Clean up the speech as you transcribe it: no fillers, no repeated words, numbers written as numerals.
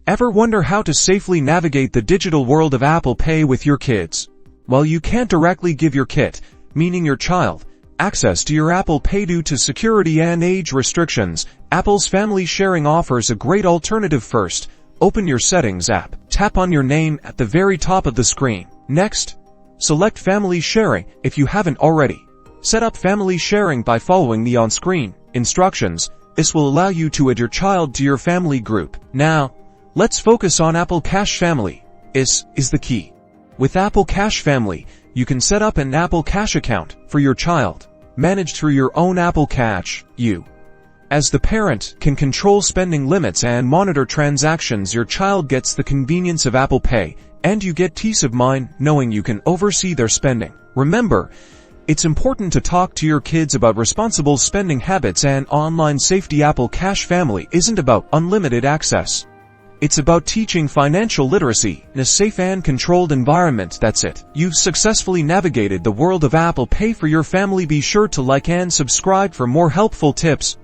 Ever wonder how to safely navigate the digital world of Apple Pay with your kids? Well, you can't directly give your kid, meaning your child, access to your Apple Pay due to security and age restrictions. Apple's family sharing offers a great alternative. First, open your Settings app. Tap on your name at the very top of the screen. Next, select Family Sharing if you haven't already. Set up family sharing by following the on-screen instructions. This will allow you to add your child to your family group. Now, let's focus on Apple Cash Family. This is the key. With Apple Cash Family, you can set up an Apple Cash account for your child, managed through your own Apple Cash. You, as the parent, can control spending limits and monitor transactions. Your child gets the convenience of Apple Pay, and you get peace of mind knowing you can oversee their spending. Remember, it's important to talk to your kids about responsible spending habits and online safety. Apple Cash Family isn't about unlimited access. It's about teaching financial literacy in a safe and controlled environment. That's it. You've successfully navigated the world of Apple Pay for your family. Be sure to like and subscribe for more helpful tips.